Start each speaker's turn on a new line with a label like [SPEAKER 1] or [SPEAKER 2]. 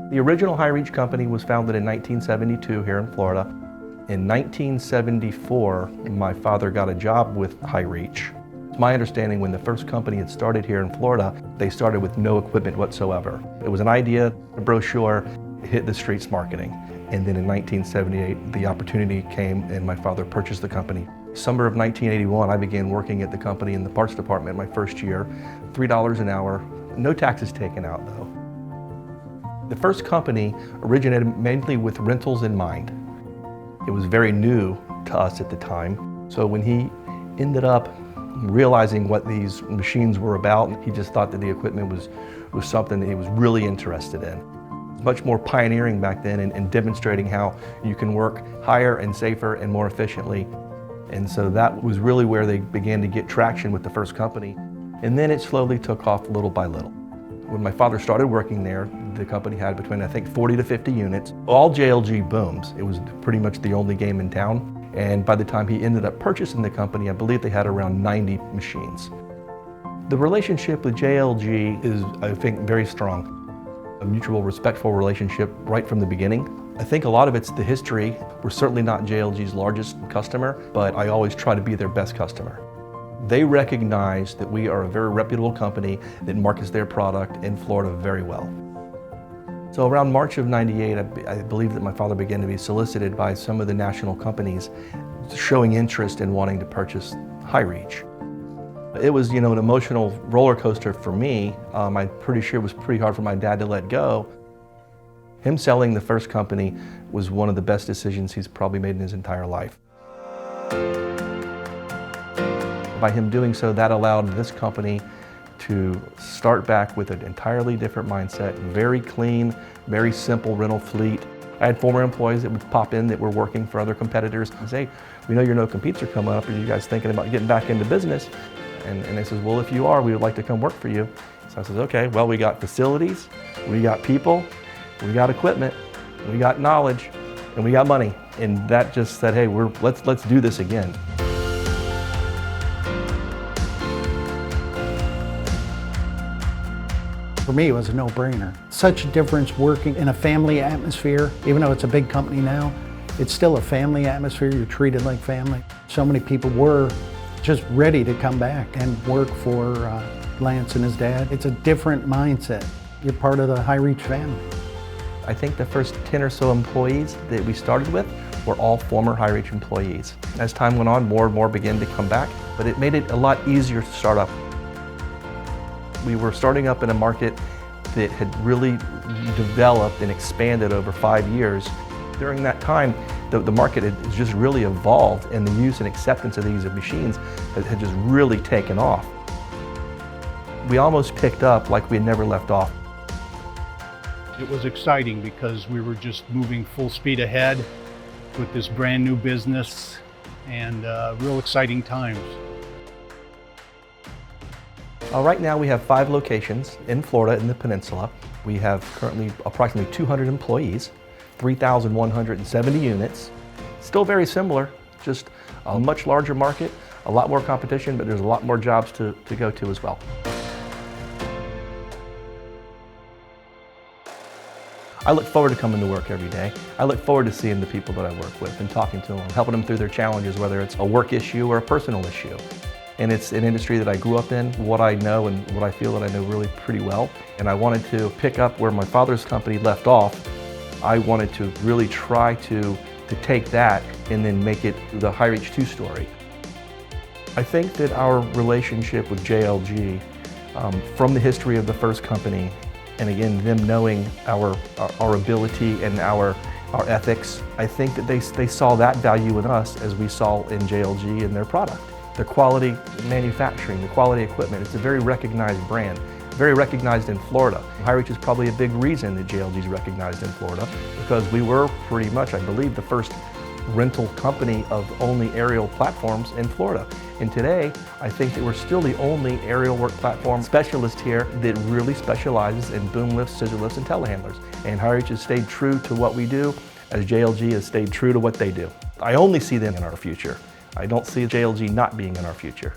[SPEAKER 1] The original High Reach company was founded in 1972 here in Florida. In 1974, my father got a job with High Reach. It's my understanding when the first company had started here in Florida, they started with no equipment whatsoever. It was an idea, a brochure, hit the streets marketing. And then in 1978, the opportunity came and my father purchased the company. Summer of 1981, I began working at the company in the parts department my first year, $3 an hour, no taxes taken out though. The first company originated mainly with rentals in mind. It was very new to us at the time. So when he ended up realizing what these machines were about, he just thought that the equipment was something that he was really interested in. It was much more pioneering back then and demonstrating how you can work higher and safer and more efficiently. And so that was really where they began to get traction with the first company. And then it slowly took off little by little. When my father started working there, the company had between, I think, 40 to 50 units. All JLG booms. It was pretty much the only game in town. And by the time he ended up purchasing the company, I believe they had around 90 machines. The relationship with JLG is, I think, very strong. A mutual, respectful relationship right from the beginning. I think a lot of it's the history. We're certainly not JLG's largest customer, but I always try to be their best customer. They recognize that we are a very reputable company that markets their product in Florida very well. So around March of '98, I believe that my father began to be solicited by some of the national companies showing interest in wanting to purchase High Reach. It was, an emotional roller coaster for me. I'm pretty sure it was pretty hard for my dad to let go. Him selling the first company was one of the best decisions he's probably made in his entire life. By him doing so, that allowed this company to start back with an entirely different mindset, very clean, very simple rental fleet. I had former employees that would pop in that were working for other competitors and say, we know your no competes are coming up, are you guys thinking about getting back into business? And they says, well, if you are, we would like to come work for you. So I says, okay, well, we got facilities, we got people, we got equipment, we got knowledge, and we got money. And that just said, hey, let's do this again.
[SPEAKER 2] For me, it was a no-brainer. Such a difference working in a family atmosphere. Even though it's a big company now, it's still a family atmosphere. You're treated like family. So many people were just ready to come back and work for Lance and his dad. It's a different mindset. You're part of the High Reach family.
[SPEAKER 1] I think the first 10 or so employees that we started with were all former High Reach employees. As time went on, more and more began to come back, but it made it a lot easier to start up. We were starting up in a market that had really developed and expanded over 5 years. During that time, the market had just really evolved, and the use and acceptance of these machines had just really taken off. We almost picked up like we had never left off.
[SPEAKER 3] It was exciting because we were just moving full speed ahead with this brand new business and real exciting times.
[SPEAKER 1] Right now we have 5 locations in Florida in the peninsula. We have currently approximately 200 employees, 3,170 units. Still very similar, just a much larger market, a lot more competition, but there's a lot more jobs to go to as well. I look forward to coming to work every day. I look forward to seeing the people that I work with and talking to them, helping them through their challenges, whether it's a work issue or a personal issue. And it's an industry that I grew up in, what I know and what I feel that I know really pretty well. And I wanted to pick up where my father's company left off. I wanted to really try to take that and then make it the High Reach 2 story. I think that our relationship with JLG, from the history of the first company, and again, them knowing our ability and our ethics, I think that they saw that value in us as we saw in JLG and their product. The quality manufacturing, the quality equipment, it's a very recognized brand, very recognized in Florida. High Reach is probably a big reason that JLG is recognized in Florida because we were pretty much, I believe, the first rental company of only aerial platforms in Florida. And today, I think that we're still the only aerial work platform specialist here that really specializes in boom lifts, scissor lifts, and telehandlers. And High Reach has stayed true to what we do, as JLG has stayed true to what they do. I only see them in our future. I don't see JLG not being in our future.